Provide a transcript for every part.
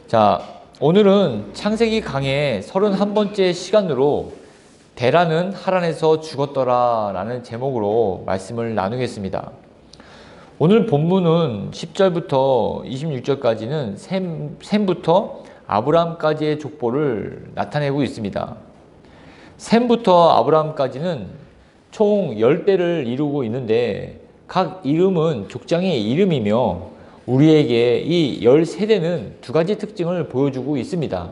자, 오늘은 창세기 강의 31번째 시간으로 데라는 하란에서 죽었더라 라는 제목으로 말씀을 나누겠습니다. 오늘 본문은 10절부터 26절까지는 셈부터 아브라함까지의 족보를 나타내고 있습니다. 셈부터 아브라함까지는 총 10대를 이루고 있는데 각 이름은 족장의 이름이며 우리에게 이 13대는 두 가지 특징을 보여주고 있습니다.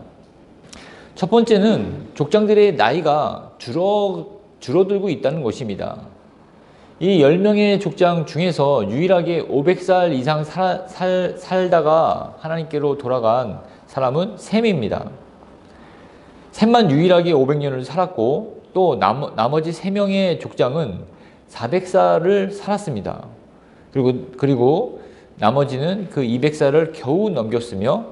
첫 번째는 족장들의 나이가 줄어들고 있다는 것입니다. 이 10명의 족장 중에서 유일하게 500살 이상 살다가 하나님께로 돌아간 사람은 셈입니다. 셈만 유일하게 500년을 살았고 또 나머지 3명의 족장은 400살을 살았습니다. 그리고 나머지는 그 200살을 겨우 넘겼으며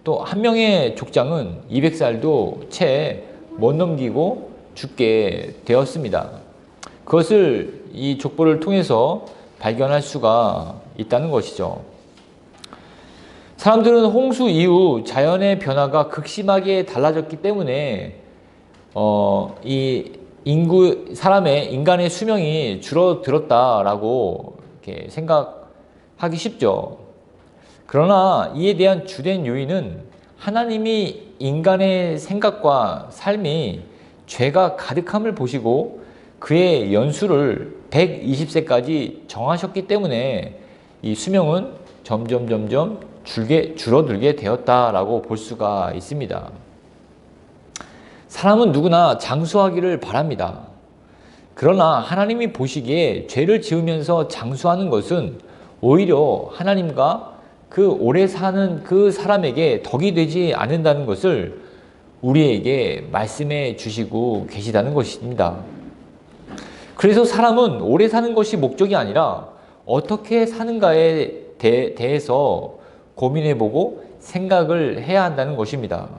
또 한 명의 족장은 200살도 채 못 넘기고 죽게 되었습니다. 그것을 이 족보를 통해서 발견할 수가 있다는 것이죠. 사람들은 홍수 이후 자연의 변화가 극심하게 달라졌기 때문에 인간의 수명이 줄어들었다라고 이렇게 생각하기 쉽죠. 그러나 이에 대한 주된 요인은 하나님이 인간의 생각과 삶이 죄가 가득함을 보시고 그의 연수를 120세까지 정하셨기 때문에 이 수명은 점점 줄어들게 되었다라고 볼 수가 있습니다. 사람은 누구나 장수하기를 바랍니다. 그러나 하나님이 보시기에 죄를 지으면서 장수하는 것은 오히려 하나님과 그 오래 사는 그 사람에게 덕이 되지 않는다는 것을 우리에게 말씀해 주시고 계시다는 것입니다. 그래서 사람은 오래 사는 것이 목적이 아니라 어떻게 사는가에 대해서 고민해보고 생각을 해야 한다는 것입니다.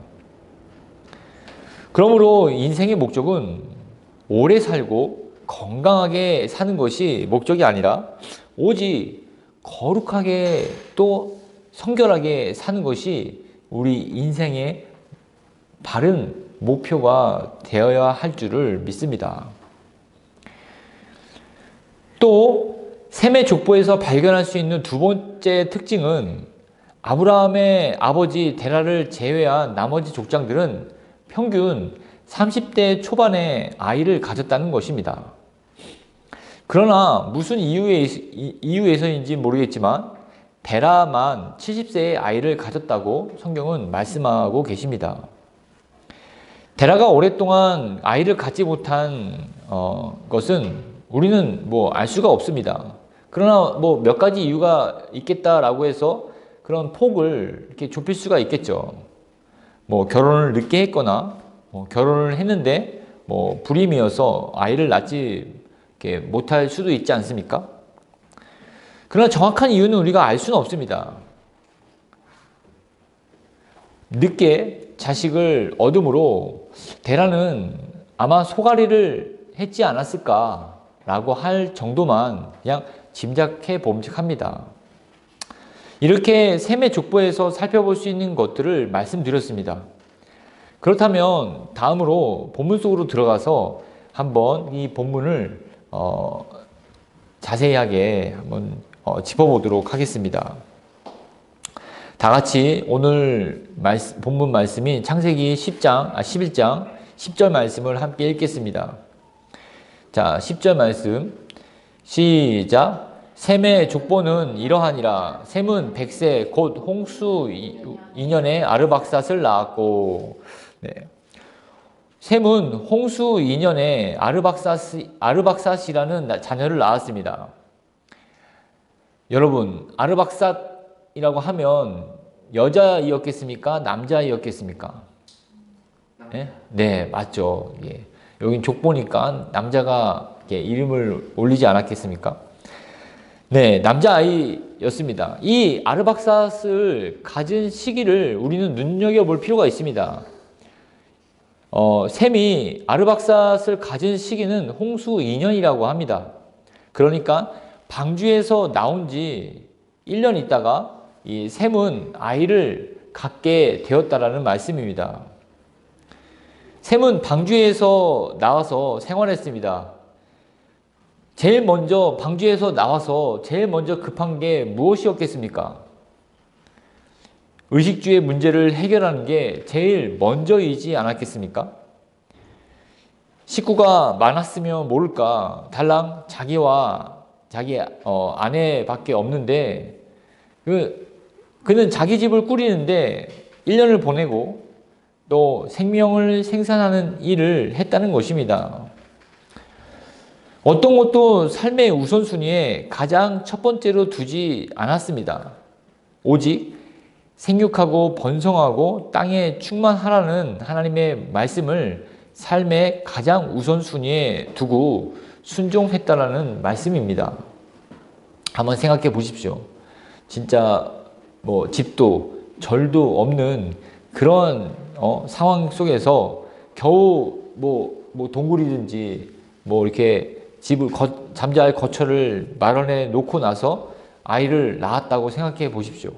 그러므로 인생의 목적은 오래 살고 건강하게 사는 것이 목적이 아니라 오직 거룩하게 또 성결하게 사는 것이 우리 인생의 바른 목표가 되어야 할 줄을 믿습니다. 또 셈의 족보에서 발견할 수 있는 두 번째 특징은 아브라함의 아버지 데라를 제외한 나머지 족장들은 평균 30대 초반에 아이를 가졌다는 것입니다. 그러나 무슨 이유에서인지 모르겠지만 데라만 70세의 아이를 가졌다고 성경은 말씀하고 계십니다. 데라가 오랫동안 아이를 갖지 못한 것은 우리는 알 수가 없습니다. 그러나 몇 가지 이유가 있겠다라고 해서 그런 폭을 이렇게 좁힐 수가 있겠죠. 결혼을 늦게 했거나 결혼을 했는데 불임이어서 아이를 낳지 못할 수도 있지 않습니까? 그러나 정확한 이유는 우리가 알 수는 없습니다. 늦게 자식을 얻음으로 데라는 아마 소가리를 했지 않았을까라고 할 정도만 그냥 짐작해 봄직합니다. 이렇게 셈의 족보에서 살펴볼 수 있는 것들을 말씀드렸습니다. 그렇다면 다음으로 본문 속으로 들어가서 한번 이 본문을 자세하게 한번 짚어보도록 하겠습니다. 다 같이 오늘 본문 말씀인 창세기 11장 10절 말씀을 함께 읽겠습니다. 자, 10절 말씀 시작. 셈의 족보는 이러하니라. 셈은 100세 곧 홍수 2년에 아르박삿을 낳았고, 네. 셈은 홍수 2년에 아르박삿이라는 자녀를 낳았습니다. 여러분, 아르박삿이라고 하면 여자이었겠습니까? 남자이었겠습니까? 네, 맞죠. 예. 여긴 족보니까 남자가 이름을 올리지 않았겠습니까? 네, 남자아이였습니다. 이 아르박삿을 가진 시기를 우리는 눈여겨볼 필요가 있습니다. 셈이 아르박삿을 가진 시기는 홍수 2년이라고 합니다. 그러니까 방주에서 나온 지 1년 있다가 이 셈은 아이를 갖게 되었다라는 말씀입니다. 셈은 방주에서 나와서 생활했습니다. 제일 먼저 방주에서 나와서 제일 먼저 급한 게 무엇이었겠습니까? 의식주의 문제를 해결하는 게 제일 먼저이지 않았겠습니까? 식구가 많았으면 모를까 달랑 자기와 자기 아내밖에 없는데 그는 자기 집을 꾸리는데 1년을 보내고 또 생명을 생산하는 일을 했다는 것입니다. 어떤 것도 삶의 우선순위에 가장 첫 번째로 두지 않았습니다. 오직 생육하고 번성하고 땅에 충만하라는 하나님의 말씀을 삶의 가장 우선순위에 두고 순종했다라는 말씀입니다. 한번 생각해 보십시오. 진짜 집도 절도 없는 그런 상황 속에서 겨우 동굴이든지 이렇게 집을 잠잘 거처를 마련해 놓고 나서 아이를 낳았다고 생각해 보십시오.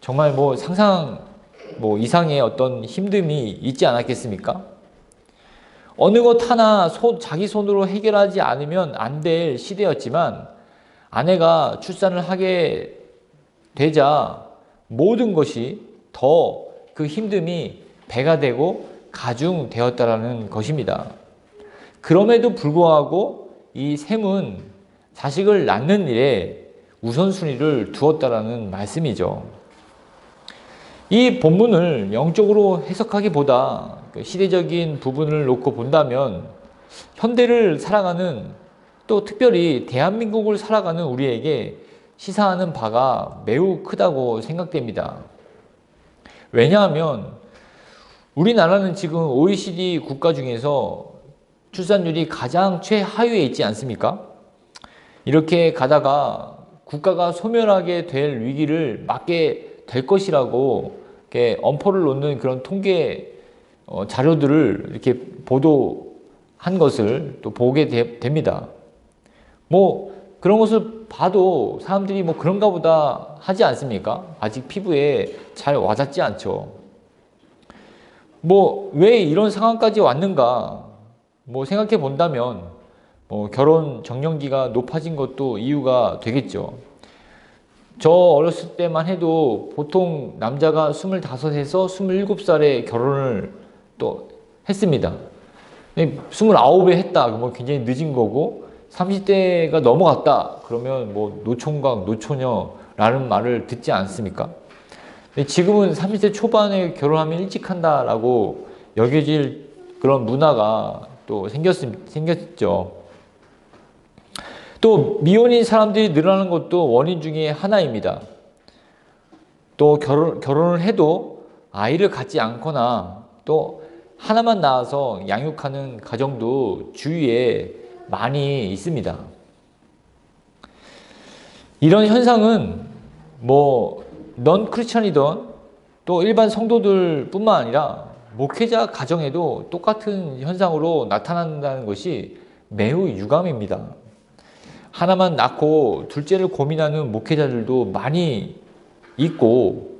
정말 상상 이상의 어떤 힘듦이 있지 않았겠습니까? 어느 것 하나 자기 손으로 해결하지 않으면 안 될 시대였지만 아내가 출산을 하게 되자 모든 것이 더 그 힘듦이 배가 되고 가중되었다라는 것입니다. 그럼에도 불구하고 이 셈은 자식을 낳는 일에 우선순위를 두었다라는 말씀이죠. 이 본문을 영적으로 해석하기보다 시대적인 부분을 놓고 본다면 현대를 살아가는 또 특별히 대한민국을 살아가는 우리에게 시사하는 바가 매우 크다고 생각됩니다. 왜냐하면 우리나라는 지금 OECD 국가 중에서 출산율이 가장 최하위에 있지 않습니까? 이렇게 가다가 국가가 소멸하게 될 위기를 맞게 될 것이라고 이렇게 엄포를 놓는 그런 통계 자료들을 이렇게 보도한 것을 또 보게 됩니다. 그런 것을 봐도 사람들이 그런가 보다 하지 않습니까? 아직 피부에 잘 와닿지 않죠. 왜 이런 상황까지 왔는가? 생각해 본다면 결혼 정년기가 높아진 것도 이유가 되겠죠. 저 어렸을 때만 해도 보통 남자가 25에서 27살에 결혼을 또 했습니다. 29에 했다 그러면 굉장히 늦은 거고 30대가 넘어갔다 그러면 노총각, 노처녀라는 말을 듣지 않습니까? 근데 지금은 30대 초반에 결혼하면 일찍 한다라고 여겨질 그런 문화가 또 생겼죠. 또 미혼인 사람들이 늘어나는 것도 원인 중에 하나입니다. 또 결혼을 해도 아이를 갖지 않거나 또 하나만 낳아서 양육하는 가정도 주위에 많이 있습니다. 이런 현상은 넌 크리스천이든 또 일반 성도들 뿐만 아니라 목회자 가정에도 똑같은 현상으로 나타난다는 것이 매우 유감입니다. 하나만 낳고 둘째를 고민하는 목회자들도 많이 있고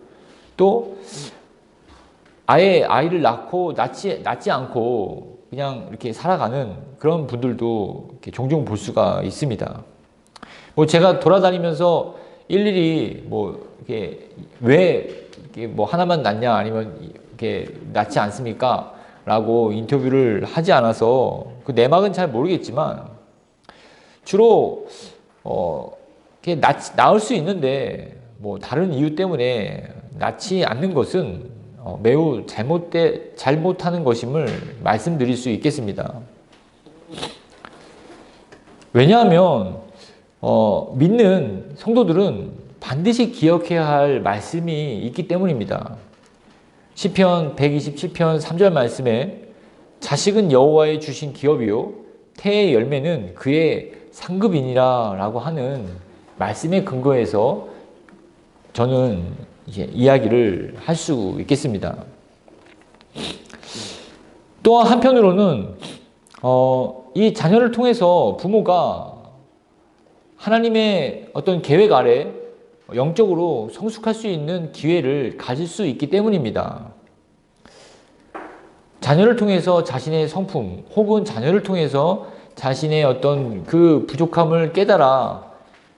또 아예 아이를 낳지 않고 그냥 이렇게 살아가는 그런 분들도 이렇게 종종 볼 수가 있습니다. 제가 돌아다니면서 일일이 이렇게 왜 이렇게 하나만 낳냐 아니면 이렇게 낳지 않습니까? 라고 인터뷰를 하지 않아서 그 내막은 잘 모르겠지만 주로 이렇게 낳을 수 있는데 다른 이유 때문에 낳지 않는 것은 매우 잘못하는 것임을 말씀드릴 수 있겠습니다. 왜냐하면 믿는 성도들은 반드시 기억해야 할 말씀이 있기 때문입니다. 시편 127편 3절 말씀에 자식은 여호와의 주신 기업이요 태의 열매는 그의 상급이니라 라고 하는 말씀에 근거해서 저는 이제 이야기를 할 수 있겠습니다. 또한 한편으로는 이 자녀를 통해서 부모가 하나님의 어떤 계획 아래 영적으로 성숙할 수 있는 기회를 가질 수 있기 때문입니다. 자녀를 통해서 자신의 성품 혹은 자녀를 통해서 자신의 어떤 그 부족함을 깨달아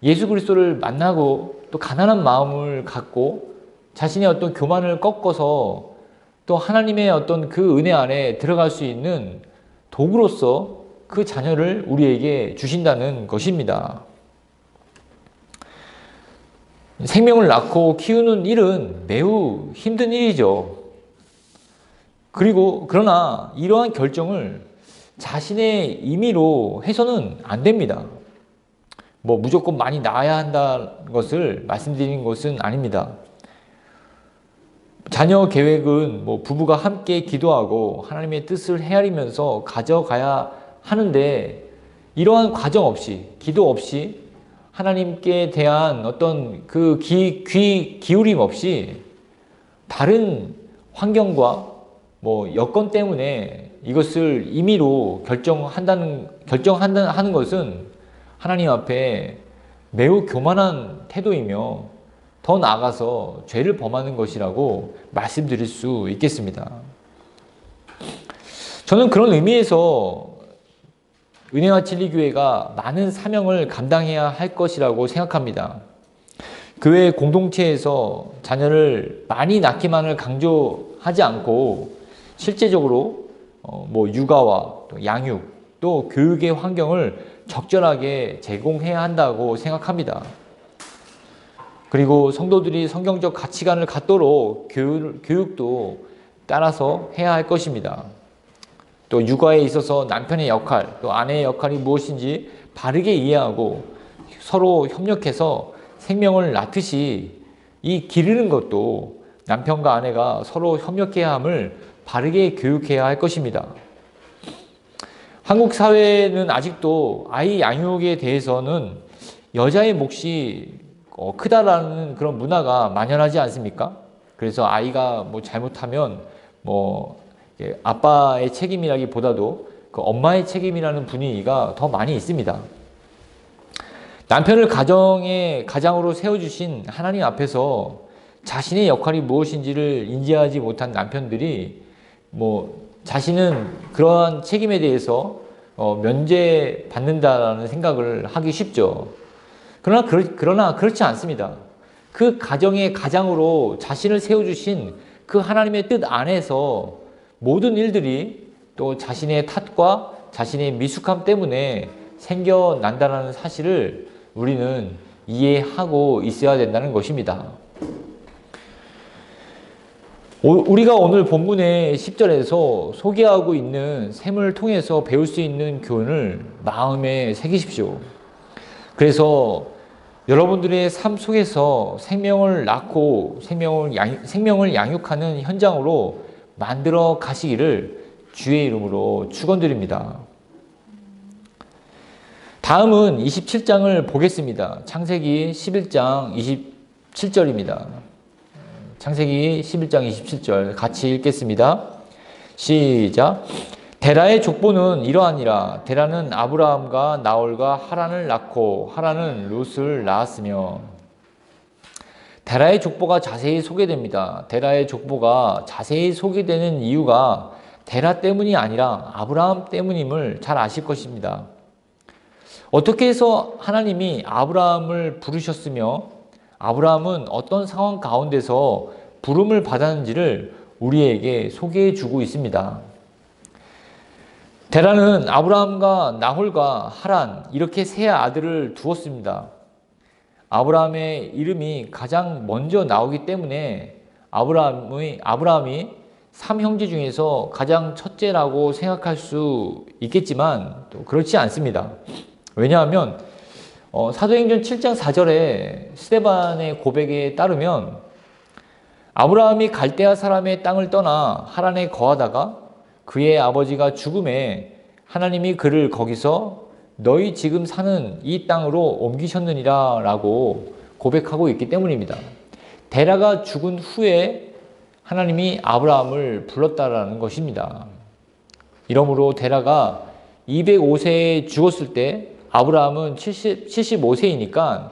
예수 그리스도를 만나고 또 가난한 마음을 갖고 자신의 어떤 교만을 꺾어서 또 하나님의 어떤 그 은혜 안에 들어갈 수 있는 도구로서 그 자녀를 우리에게 주신다는 것입니다. 생명을 낳고 키우는 일은 매우 힘든 일이죠. 그러나 이러한 결정을 자신의 임의로 해서는 안 됩니다. 무조건 많이 낳아야 한다는 것을 말씀드리는 것은 아닙니다. 자녀 계획은 부부가 함께 기도하고 하나님의 뜻을 헤아리면서 가져가야 하는데, 이러한 과정 없이, 기도 없이, 하나님께 대한 어떤 그 기울임 없이 다른 환경과 여건 때문에 이것을 임의로 결정하는 것은 하나님 앞에 매우 교만한 태도이며 더 나아가서 죄를 범하는 것이라고 말씀드릴 수 있겠습니다. 저는 그런 의미에서 은혜와 진리교회가 많은 사명을 감당해야 할 것이라고 생각합니다. 교회 공동체에서 자녀를 많이 낳기만을 강조하지 않고 실제적으로 육아와 또 양육 또 교육의 환경을 적절하게 제공해야 한다고 생각합니다. 그리고 성도들이 성경적 가치관을 갖도록 교육도 따라서 해야 할 것입니다. 또 육아에 있어서 남편의 역할, 또 아내의 역할이 무엇인지 바르게 이해하고 서로 협력해서 생명을 낳듯이 이 기르는 것도 남편과 아내가 서로 협력해야 함을 바르게 교육해야 할 것입니다. 한국 사회는 아직도 아이 양육에 대해서는 여자의 몫이 크다라는 그런 문화가 만연하지 않습니까? 그래서 아이가 잘못하면 아빠의 책임이라기보다도 그 엄마의 책임이라는 분위기가 더 많이 있습니다. 남편을 가장으로 세워주신 하나님 앞에서 자신의 역할이 무엇인지를 인지하지 못한 남편들이 자신은 그러한 책임에 대해서 면제받는다라는 생각을 하기 쉽죠. 그러나 그렇지 않습니다. 그 가정의 가장으로 자신을 세워주신 그 하나님의 뜻 안에서 모든 일들이 또 자신의 탓과 자신의 미숙함 때문에 생겨난다는 사실을 우리는 이해하고 있어야 된다는 것입니다. 우리가 오늘 본문의 10절에서 소개하고 있는 셈을 통해서 배울 수 있는 교훈을 마음에 새기십시오. 그래서 여러분들의 삶 속에서 생명을 낳고 생명을 양육하는 현장으로 만들어 가시기를 주의 이름으로 축원드립니다. 다음은 27장을 보겠습니다. 창세기 11장 27절입니다. 창세기 11장 27절 같이 읽겠습니다. 시작. 데라의 족보는 이러하니라. 데라는 아브라함과 나홀과 하란을 낳고 하란은 롯을 낳았으며. 데라의 족보가 자세히 소개됩니다. 데라의 족보가 자세히 소개되는 이유가 데라 때문이 아니라 아브라함 때문임을 잘 아실 것입니다. 어떻게 해서 하나님이 아브라함을 부르셨으며 아브라함은 어떤 상황 가운데서 부름을 받았는지를 우리에게 소개해 주고 있습니다. 데라는 아브라함과 나홀과 하란 이렇게 세 아들을 두었습니다. 아브라함의 이름이 가장 먼저 나오기 때문에 아브라함이 3형제 중에서 가장 첫째라고 생각할 수 있겠지만 또 그렇지 않습니다. 왜냐하면 사도행전 7장 4절에 스데반의 고백에 따르면 아브라함이 갈대아 사람의 땅을 떠나 하란에 거하다가 그의 아버지가 죽음에 하나님이 그를 거기서 너희 지금 사는 이 땅으로 옮기셨느니라 라고 고백하고 있기 때문입니다. 데라가 죽은 후에 하나님이 아브라함을 불렀다라는 것입니다. 이러므로 데라가 205세에 죽었을 때 아브라함은 75세이니까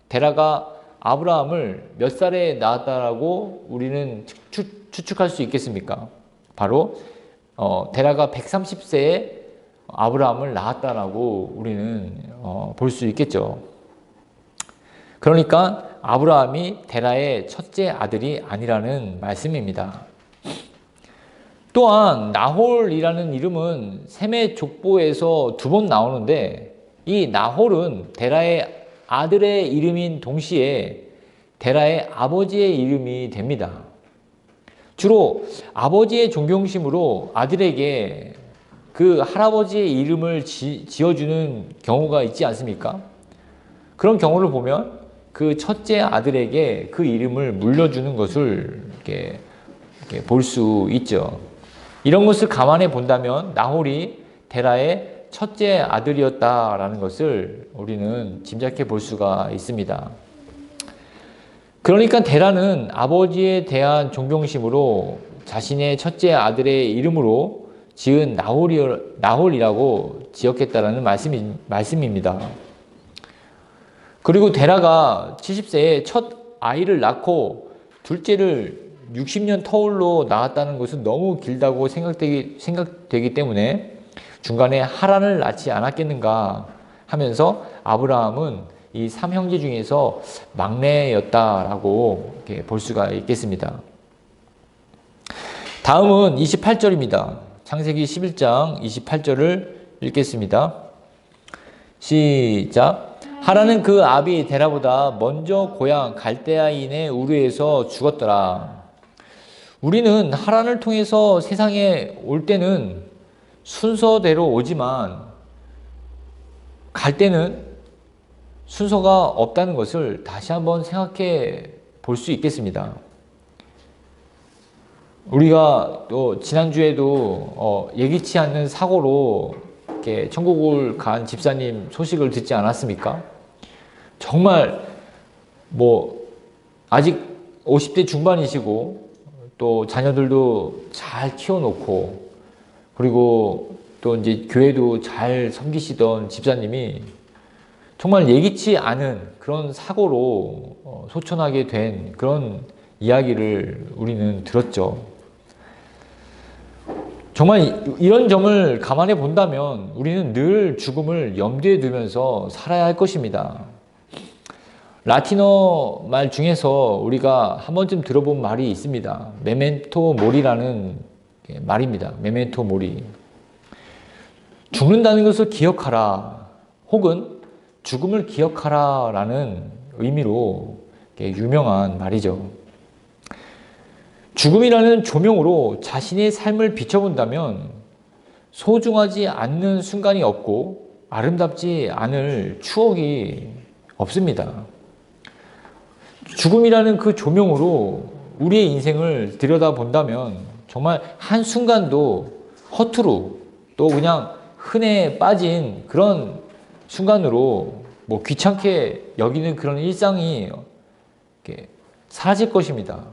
데라가 아브라함을 몇 살에 낳았다라고 우리는 추측할 수 있겠습니까? 바로 데라가 130세에 아브라함을 낳았다라고 우리는 볼 수 있겠죠. 그러니까 아브라함이 데라의 첫째 아들이 아니라는 말씀입니다. 또한 나홀이라는 이름은 셈의 족보에서 2번 나오는데, 이 나홀은 데라의 아들의 이름인 동시에 데라의 아버지의 이름이 됩니다. 주로 아버지의 존경심으로 아들에게 그 할아버지의 이름을 지어주는 경우가 있지 않습니까? 그런 경우를 보면 그 첫째 아들에게 그 이름을 물려주는 것을 이렇게 볼 수 있죠. 이런 것을 감안해 본다면 나홀이 데라의 첫째 아들이었다라는 것을 우리는 짐작해 볼 수가 있습니다. 그러니까 데라는 아버지에 대한 존경심으로 자신의 첫째 아들의 이름으로 지은 나홀이라고 지었겠다라는 말씀입니다. 그리고 데라가 70세에 첫 아이를 낳고 둘째를 60년 터울로 낳았다는 것은 너무 길다고 생각되기 때문에 중간에 하란을 낳지 않았겠는가 하면서 아브라함은 이 3형제 중에서 막내였다라고 이렇게 볼 수가 있겠습니다. 다음은 28절입니다. 창세기 11장 28절을 읽겠습니다. 시작. 하란은 그 아비 데라보다 먼저 고향 갈대아인의 우르에서 죽었더라. 우리는 하란을 통해서 세상에 올 때는 순서대로 오지만 갈 때는 순서가 없다는 것을 다시 한번 생각해 볼 수 있겠습니다. 우리가 또 지난주에도 예기치 않는 사고로 이렇게 천국을 간 집사님 소식을 듣지 않았습니까? 정말 아직 50대 중반이시고 또 자녀들도 잘 키워놓고 그리고 또 이제 교회도 잘 섬기시던 집사님이 정말 예기치 않은 그런 사고로 소천하게 된 그런 이야기를 우리는 들었죠. 정말 이런 점을 감안해 본다면 우리는 늘 죽음을 염두에 두면서 살아야 할 것입니다. 라틴어 말 중에서 우리가 한 번쯤 들어본 말이 있습니다. 메멘토 모리라는 말입니다. 메멘토 모리. 죽는다는 것을 기억하라, 혹은 죽음을 기억하라 라는 의미로 유명한 말이죠. 죽음이라는 조명으로 자신의 삶을 비춰본다면 소중하지 않는 순간이 없고 아름답지 않을 추억이 없습니다. 죽음이라는 그 조명으로 우리의 인생을 들여다본다면 정말 한순간도 허투루 또 그냥 흔해 빠진 그런 순간으로 귀찮게 여기는 그런 일상이 사라질 것입니다.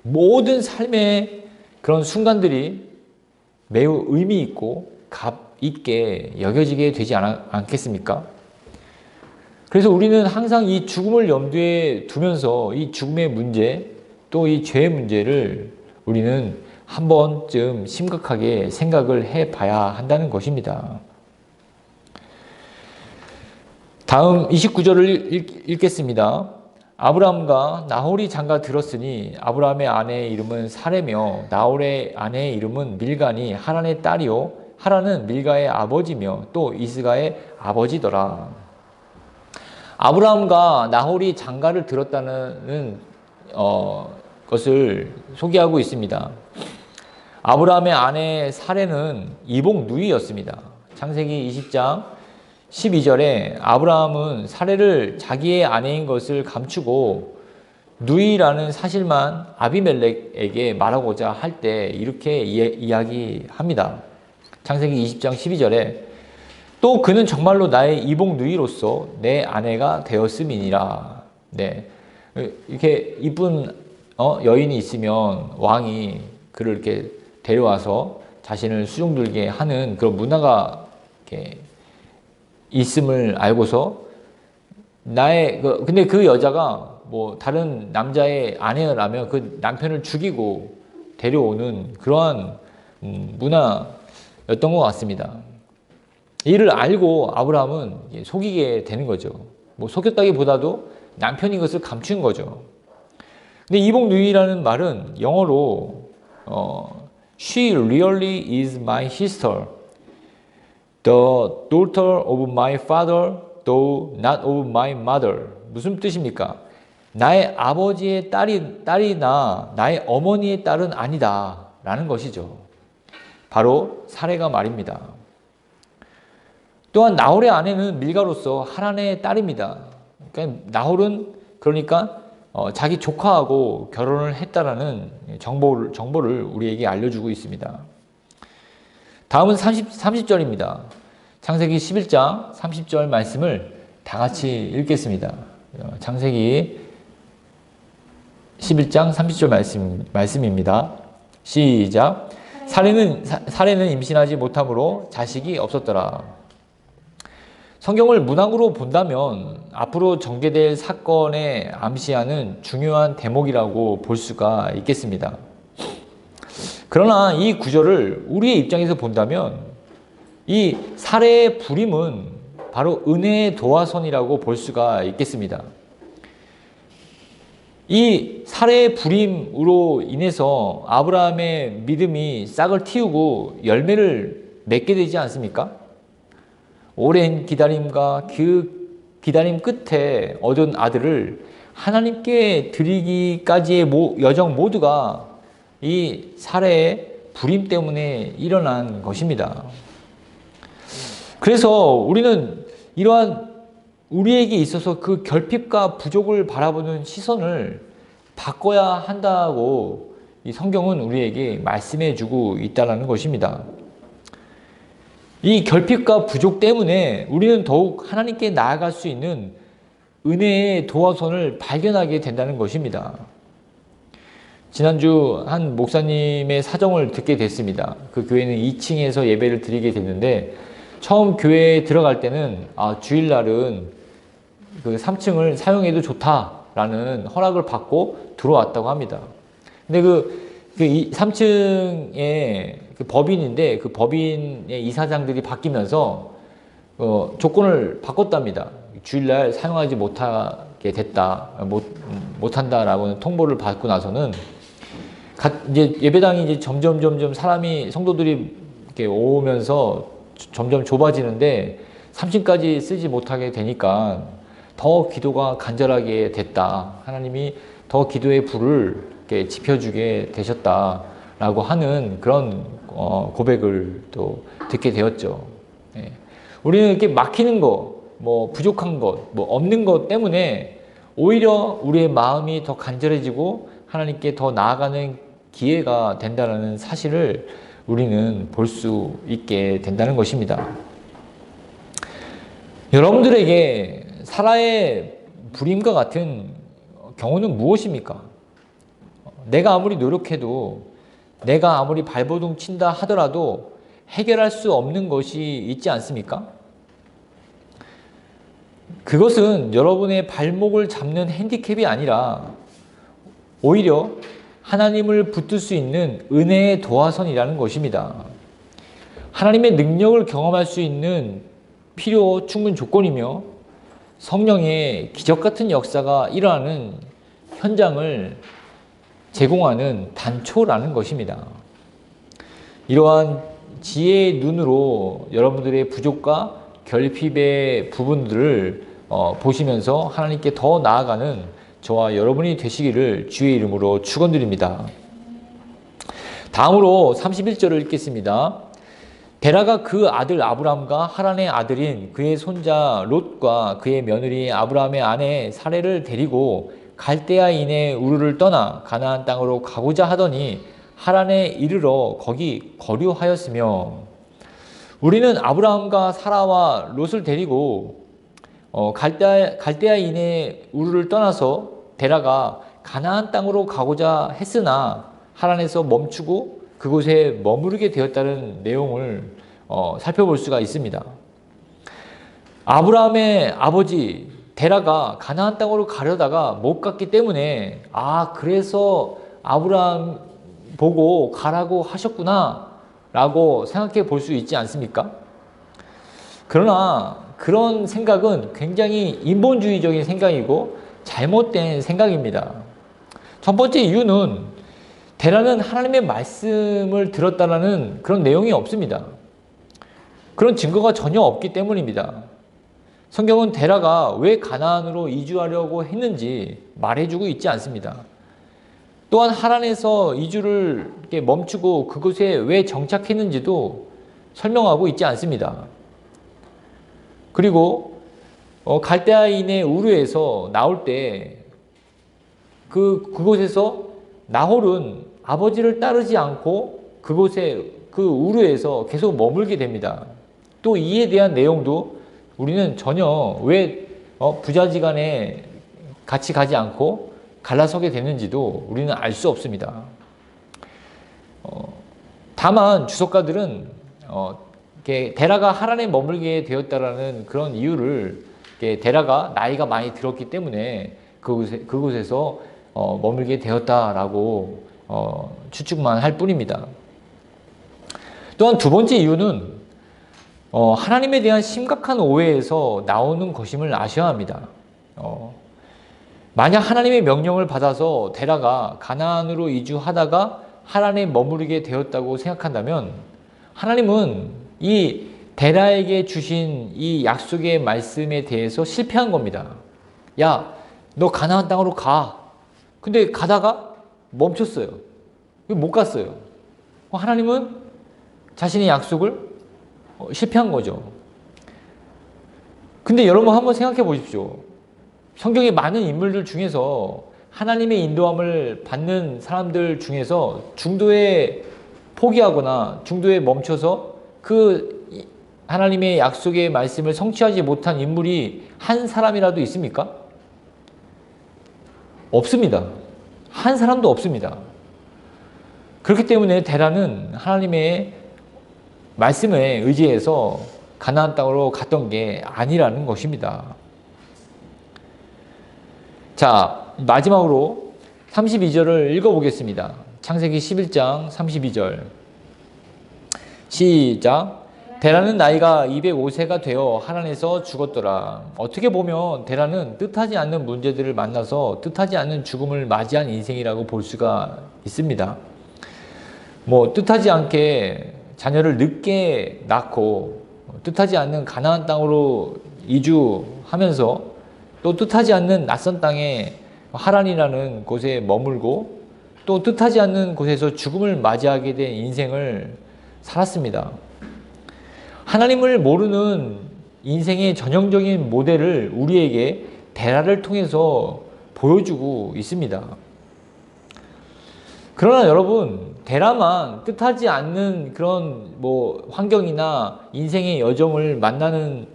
모든 삶의 그런 순간들이 매우 의미 있고 값 있게 여겨지게 되지 않겠습니까? 그래서 우리는 항상 이 죽음을 염두에 두면서 이 죽음의 문제 또 이 죄의 문제를 우리는 한 번쯤 심각하게 생각을 해봐야 한다는 것입니다. 다음 29절을 읽겠습니다. 아브라함과 나홀이 장가 들었으니 아브라함의 아내의 이름은 사레며 나홀의 아내의 이름은 밀가니 하란의 딸이요 하란은 밀가의 아버지며 또 이스가의 아버지더라. 아브라함과 나홀이 장가를 들었다는 것을 소개하고 있습니다. 아브라함의 아내 사레는 이복 누이였습니다. 창세기 20장 12절에 아브라함은 사레를 자기의 아내인 것을 감추고 누이라는 사실만 아비멜렉에게 말하고자 할 때 이렇게 이야기합니다. 창세기 20장 12절에 또 그는 정말로 나의 이복 누이로서 내 아내가 되었음이니라. 네, 이렇게 이쁜 여인이 있으면 왕이 그를 이렇게 데려와서 자신을 수종들게 하는 그런 문화가 이렇게 있음을 알고서 근데 그 여자가 뭐 다른 남자의 아내라면 그 남편을 죽이고 데려오는 그러한 문화였던 것 같습니다. 이를 알고 아브라함은 속이게 되는 거죠. 뭐 속였다기보다도 남편이 그것을 감춘 거죠. 근데 이복누이라는 말은 영어로 She really is my sister, the daughter of my father, though not of my mother. 무슨 뜻입니까? 나의 아버지의 딸이나 나의 어머니의 딸은 아니다 라는 것이죠. 바로 사레가 말입니다. 또한 나홀의 아내는 밀가로서 하란의 딸입니다. 그러니까 나홀은 자기 조카하고 결혼을 했다라는 정보를 우리에게 알려주고 있습니다. 다음은 30절입니다. 창세기 11장 30절 말씀을 다 같이 읽겠습니다. 창세기 11장 30절 말씀입니다. 시작. 사레는 임신하지 못함으로 자식이 없었더라. 성경을 문학으로 본다면 앞으로 전개될 사건에 암시하는 중요한 대목이라고 볼 수가 있겠습니다. 그러나 이 구절을 우리의 입장에서 본다면 이 사레의 부림은 바로 은혜의 도화선이라고 볼 수가 있겠습니다. 이 사레의 부림으로 인해서 아브라함의 믿음이 싹을 틔우고 열매를 맺게 되지 않습니까? 오랜 기다림과 그 기다림 끝에 얻은 아들을 하나님께 드리기까지의 여정 모두가 이 사레의 부림 때문에 일어난 것입니다. 그래서 우리는 이러한 우리에게 있어서 그 결핍과 부족을 바라보는 시선을 바꿔야 한다고 이 성경은 우리에게 말씀해 주고 있다는 것입니다. 이 결핍과 부족 때문에 우리는 더욱 하나님께 나아갈 수 있는 은혜의 도화선을 발견하게 된다는 것입니다. 지난주 한 목사님의 사정을 듣게 됐습니다. 그 교회는 2층에서 예배를 드리게 됐는데 처음 교회에 들어갈 때는 주일날은 그 3층을 사용해도 좋다라는 허락을 받고 들어왔다고 합니다. 근데 그 3층에 그 법인인데 그 법인의 이사장들이 바뀌면서 조건을 바꿨답니다. 주일날 사용하지 못하게 됐다, 못한다라고 통보를 받고 나서는 이제 예배당이 이제 점점 성도들이 이렇게 오면서 점점 좁아지는데 3층까지 쓰지 못하게 되니까 더 기도가 간절하게 됐다. 하나님이 더 기도의 불을 이렇게 지펴주게 되셨다라고 하는 그런 고백을 또 듣게 되었죠. 예. 우리는 이렇게 막히는 것, 부족한 것, 없는 것 때문에 오히려 우리의 마음이 더 간절해지고 하나님께 더 나아가는 기회가 된다는 사실을 우리는 볼 수 있게 된다는 것입니다. 여러분들에게 사라의 불임과 같은 경우는 무엇입니까? 내가 아무리 노력해도 내가 아무리 발버둥 친다 하더라도 해결할 수 없는 것이 있지 않습니까? 그것은 여러분의 발목을 잡는 핸디캡이 아니라 오히려 하나님을 붙들 수 있는 은혜의 도화선이라는 것입니다. 하나님의 능력을 경험할 수 있는 필요 충분 조건이며 성령의 기적 같은 역사가 일어나는 현장을 제공하는 단초라는 것입니다. 이러한 지혜의 눈으로 여러분들의 부족과 결핍의 부분들을 보시면서 하나님께 더 나아가는 저와 여러분이 되시기를 주의 이름으로 축원드립니다. 다음으로 31절을 읽겠습니다. 데라가 그 아들 아브람과 하란의 아들인 그의 손자 롯과 그의 며느리 아브람의 아내 사레를 데리고 갈대아인의 우르를 떠나 가나안 땅으로 가고자 하더니 하란에 이르러 거기 거류하였으며, 우리는 아브라함과 사라와 롯을 데리고 갈대아인의 우르를 떠나서 데라가 가나안 땅으로 가고자 했으나 하란에서 멈추고 그곳에 머무르게 되었다는 내용을 살펴볼 수가 있습니다. 아브라함의 아버지 데라가 가나안 땅으로 가려다가 못 갔기 때문에 그래서 아브라함 보고 가라고 하셨구나 라고 생각해 볼 수 있지 않습니까? 그러나 그런 생각은 굉장히 인본주의적인 생각이고 잘못된 생각입니다. 첫 번째 이유는 데라는 하나님의 말씀을 들었다라는 그런 내용이 없습니다. 그런 증거가 전혀 없기 때문입니다. 성경은 데라가 왜 가나안으로 이주하려고 했는지 말해주고 있지 않습니다. 또한 하란에서 이주를 멈추고 그곳에 왜 정착했는지도 설명하고 있지 않습니다. 그리고 갈대아인의 우르에서 나올 때 그곳에서 나홀은 아버지를 따르지 않고 그곳에 그 우르에서 계속 머물게 됩니다. 또 이에 대한 내용도 우리는 전혀 왜 부자지간에 같이 가지 않고 갈라서게 됐는지도 우리는 알 수 없습니다. 다만 주석가들은 데라가 하란에 머물게 되었다라는 그런 이유를 데라가 나이가 많이 들었기 때문에 그곳에서 머물게 되었다라고 추측만 할 뿐입니다. 또한 두 번째 이유는 하나님에 대한 심각한 오해에서 나오는 것임을 아셔야 합니다. 만약 하나님의 명령을 받아서 데라가 가나안으로 이주하다가 하란에 머무르게 되었다고 생각한다면 하나님은 이 데라에게 주신 이 약속의 말씀에 대해서 실패한 겁니다. 야, 너 가나안 땅으로 가. 근데 가다가 멈췄어요. 못 갔어요. 하나님은 자신의 약속을 실패한 거죠. 근데 여러분 한번 생각해 보십시오. 성경의 많은 인물들 중에서 하나님의 인도함을 받는 사람들 중에서 중도에 포기하거나 중도에 멈춰서 그 하나님의 약속의 말씀을 성취하지 못한 인물이 한 사람이라도 있습니까? 없습니다. 한 사람도 없습니다. 그렇기 때문에 데라는 하나님의 말씀에 의지해서 가나안 땅으로 갔던 게 아니라는 것입니다. 자, 마지막으로 32절을 읽어보겠습니다. 창세기 11장 32절 시작. 데라는 나이가 205세가 되어 하란에서 죽었더라. 어떻게 보면 데라는 뜻하지 않는 문제들을 만나서 뜻하지 않는 죽음을 맞이한 인생이라고 볼 수가 있습니다. 뜻하지 않게 자녀를 늦게 낳고 뜻하지 않는 가나안 땅으로 이주하면서 또 뜻하지 않는 낯선 땅에 하란이라는 곳에 머물고 또 뜻하지 않는 곳에서 죽음을 맞이하게 된 인생을 살았습니다. 하나님을 모르는 인생의 전형적인 모델을 우리에게 데라를 통해서 보여주고 있습니다. 그러나 여러분, 데라만 뜻하지 않는 그런 환경이나 인생의 여정을 만나는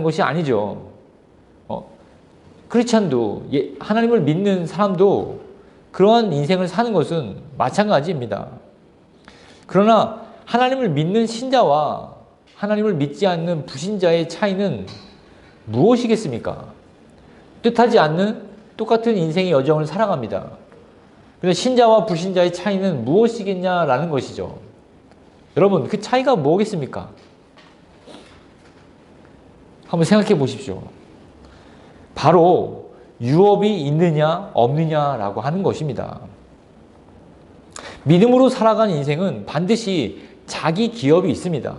것이 아니죠. 크리스찬도 하나님을 믿는 사람도 그러한 인생을 사는 것은 마찬가지입니다. 그러나 하나님을 믿는 신자와 하나님을 믿지 않는 불신자의 차이는 무엇이겠습니까? 뜻하지 않는 똑같은 인생의 여정을 살아갑니다. 그런데 신자와 불신자의 차이는 무엇이겠냐라는 것이죠. 여러분, 그 차이가 뭐겠습니까? 한번 생각해 보십시오. 바로 유업이 있느냐 없느냐라고 하는 것입니다. 믿음으로 살아간 인생은 반드시 자기 기업이 있습니다.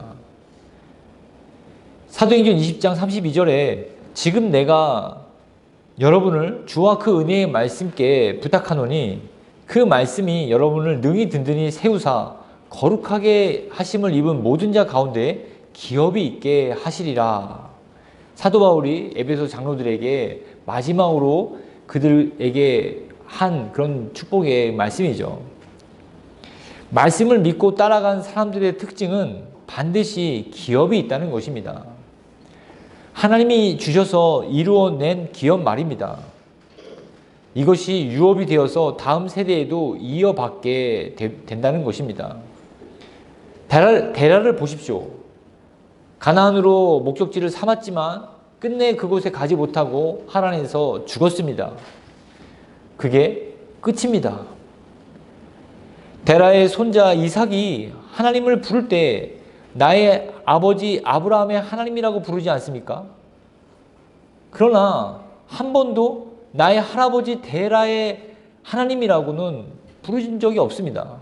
사도행전 20장 32절에 지금 내가 여러분을 주와 그 은혜의 말씀께 부탁하노니 그 말씀이 여러분을 능히 든든히 세우사 거룩하게 하심을 입은 모든 자 가운데 기업이 있게 하시리라. 사도 바울이 에베소 장로들에게 마지막으로 그들에게 한 그런 축복의 말씀이죠. 말씀을 믿고 따라간 사람들의 특징은 반드시 기업이 있다는 것입니다. 하나님이 주셔서 이루어낸 기업 말입니다. 이것이 유업이 되어서 다음 세대에도 이어받게 된다는 것입니다. 데라를 보십시오. 가나안으로 목적지를 삼았지만 끝내 그곳에 가지 못하고 하란에서 죽었습니다. 그게 끝입니다. 데라의 손자 이삭이 하나님을 부를 때 나의 아버지 아브라함의 하나님이라고 부르지 않습니까? 그러나 한 번도 나의 할아버지 데라의 하나님이라고는 부르신 적이 없습니다.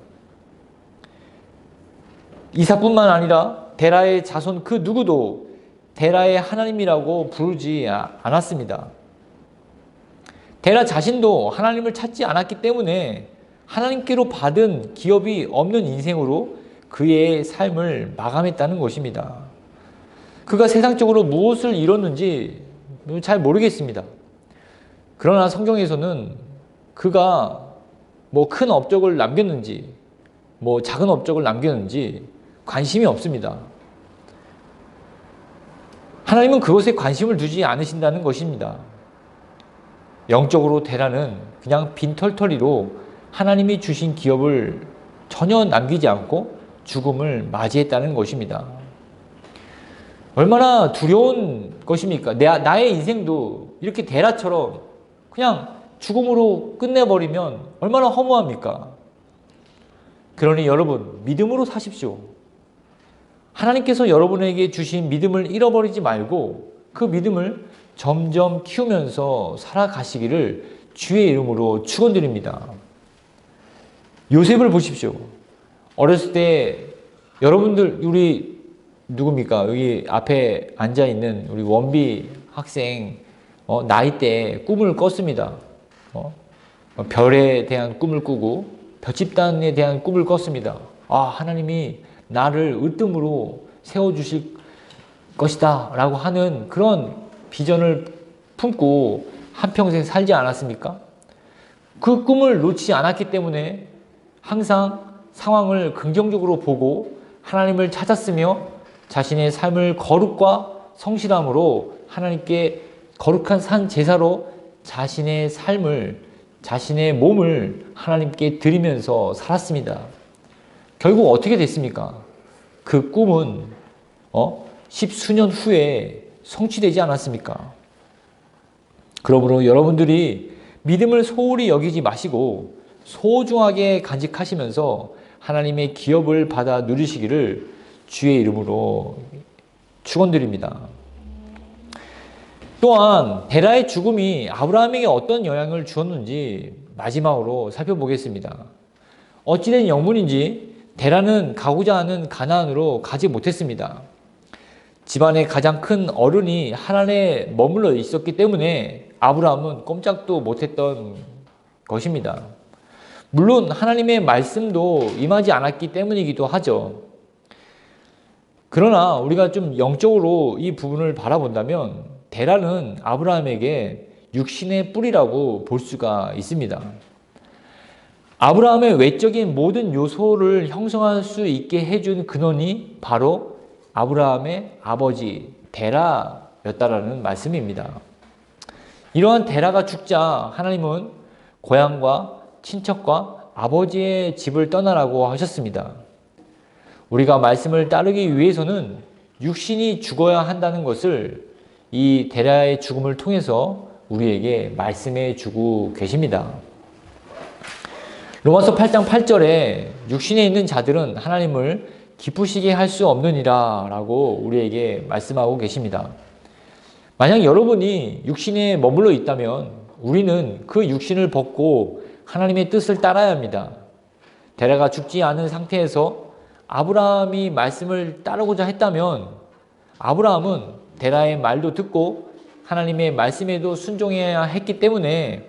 이삭뿐만 아니라 데라의 자손 그 누구도 데라의 하나님이라고 부르지 않았습니다. 데라 자신도 하나님을 찾지 않았기 때문에 하나님께로 받은 기업이 없는 인생으로 그의 삶을 마감했다는 것입니다. 그가 세상적으로 무엇을 이뤘는지 잘 모르겠습니다. 그러나 성경에서는 그가 큰 업적을 남겼는지 작은 업적을 남겼는지 관심이 없습니다. 하나님은 그것에 관심을 두지 않으신다는 것입니다. 영적으로 데라는 그냥 빈털터리로 하나님이 주신 기업을 전혀 남기지 않고 죽음을 맞이했다는 것입니다. 얼마나 두려운 것입니까? 나의 인생도 이렇게 데라처럼 그냥 죽음으로 끝내버리면 얼마나 허무합니까? 그러니 여러분, 믿음으로 사십시오. 하나님께서 여러분에게 주신 믿음을 잃어버리지 말고 그 믿음을 점점 키우면서 살아가시기를 주의 이름으로 축원드립니다. 요셉을 보십시오. 어렸을 때 여러분들 우리 누굽니까? 여기 앞에 앉아있는 우리 원비 학생 나이 때 꿈을 꿨습니다. 별에 대한 꿈을 꾸고 벼집단에 대한 꿈을 꿨습니다. 하나님이 나를 으뜸으로 세워주실 것이다 라고 하는 그런 비전을 품고 한평생 살지 않았습니까? 그 꿈을 놓지 않았기 때문에 항상 상황을 긍정적으로 보고 하나님을 찾았으며 자신의 삶을 거룩과 성실함으로 하나님께 거룩한 산 제사로 자신의 삶을, 자신의 몸을 하나님께 드리면서 살았습니다. 결국 어떻게 됐습니까? 그 꿈은 10수년 후에 성취되지 않았습니까? 그러므로 여러분들이 믿음을 소홀히 여기지 마시고 소중하게 간직하시면서 하나님의 기업을 받아 누리시기를 주의 이름으로 축원드립니다. 또한 데라의 죽음이 아브라함에게 어떤 영향을 주었는지 마지막으로 살펴보겠습니다. 어찌된 영문인지 데라는 가고자 하는 가나안으로 가지 못했습니다. 집안의 가장 큰 어른이 하란에 머물러 있었기 때문에 아브라함은 꼼짝도 못했던 것입니다. 물론 하나님의 말씀도 임하지 않았기 때문이기도 하죠. 그러나 우리가 좀 영적으로 이 부분을 바라본다면 데라는 아브라함에게 육신의 뿌리라고 볼 수가 있습니다. 아브라함의 외적인 모든 요소를 형성할 수 있게 해준 근원이 바로 아브라함의 아버지 데라였다라는 말씀입니다. 이러한 데라가 죽자 하나님은 고향과 친척과 아버지의 집을 떠나라고 하셨습니다. 우리가 말씀을 따르기 위해서는 육신이 죽어야 한다는 것을 이 데라의 죽음을 통해서 우리에게 말씀해 주고 계십니다. 로마서 8장 8절에 육신에 있는 자들은 하나님을 기쁘시게 할 수 없느니라 라고 우리에게 말씀하고 계십니다. 만약 여러분이 육신에 머물러 있다면 우리는 그 육신을 벗고 하나님의 뜻을 따라야 합니다. 데라가 죽지 않은 상태에서 아브라함이 말씀을 따르고자 했다면 아브라함은 데라의 말도 듣고 하나님의 말씀에도 순종해야 했기 때문에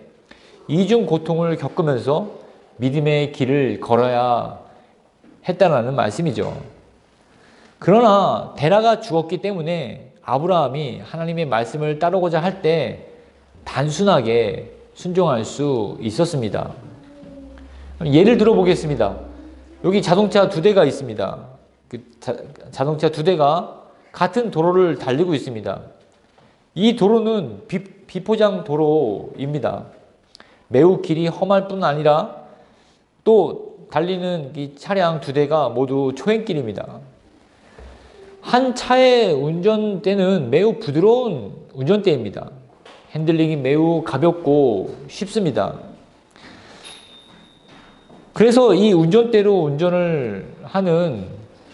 이중 고통을 겪으면서 믿음의 길을 걸어야 했다는 말씀이죠. 그러나 데라가 죽었기 때문에 아브라함이 하나님의 말씀을 따르고자 할 때 단순하게 순종할 수 있었습니다. 예를 들어 보겠습니다. 여기 자동차 두 대가 있습니다. 자동차 두 대가 같은 도로를 달리고 있습니다. 이 도로는 비포장 도로입니다. 매우 길이 험할 뿐 아니라 또 달리는 이 차량 두 대가 모두 초행길입니다. 한 차의 운전대는 매우 부드러운 운전대입니다. 핸들링이 매우 가볍고 쉽습니다. 그래서 이 운전대로 운전을 하는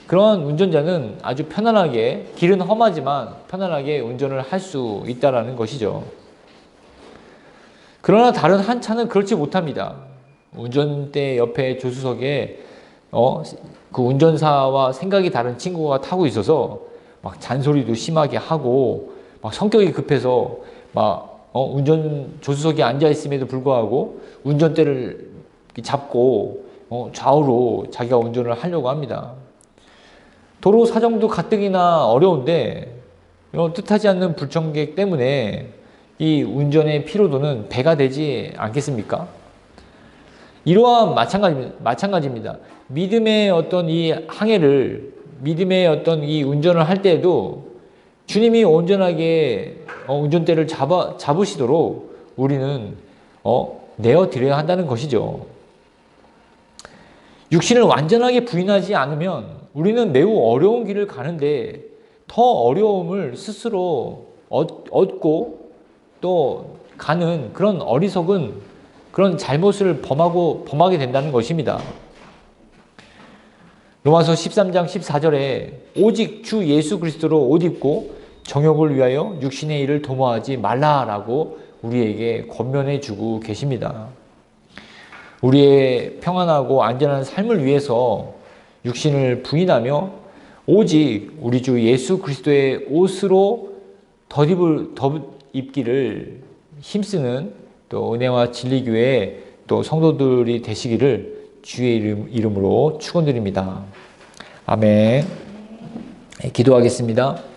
그런 운전자는 아주 편안하게, 길은 험하지만 편안하게 운전을 할 수 있다는 것이죠. 그러나 다른 한 차는 그렇지 못합니다. 운전대 옆에 조수석에 그 운전사와 생각이 다른 친구가 타고 있어서 막 잔소리도 심하게 하고 막 성격이 급해서 막 운전 조수석에 앉아 있음에도 불구하고 운전대를 잡고 좌우로 자기가 운전을 하려고 합니다. 도로 사정도 가뜩이나 어려운데 뜻하지 않는 불청객 때문에 이 운전의 피로도는 배가 되지 않겠습니까? 이러한 마찬가지입니다. 믿음의 어떤 이 항해를, 믿음의 어떤 이 운전을 할 때에도 주님이 온전하게 운전대를 잡으시도록 우리는 내어드려야 한다는 것이죠. 육신을 완전하게 부인하지 않으면 우리는 매우 어려운 길을 가는데 더 어려움을 스스로 얻고 또 가는 그런 어리석은 그런 잘못을 범하게 된다는 것입니다. 로마서 13장 14절에 오직 주 예수 그리스도로 옷 입고 정욕을 위하여 육신의 일을 도모하지 말라라고 우리에게 권면해 주고 계십니다. 우리의 평안하고 안전한 삶을 위해서 육신을 부인하며 오직 우리 주 예수 그리스도의 옷으로 덧입기를 힘쓰는 또 은혜와 진리교회 또 성도들이 되시기를 주의 이름으로 축원드립니다. 아멘. 기도하겠습니다.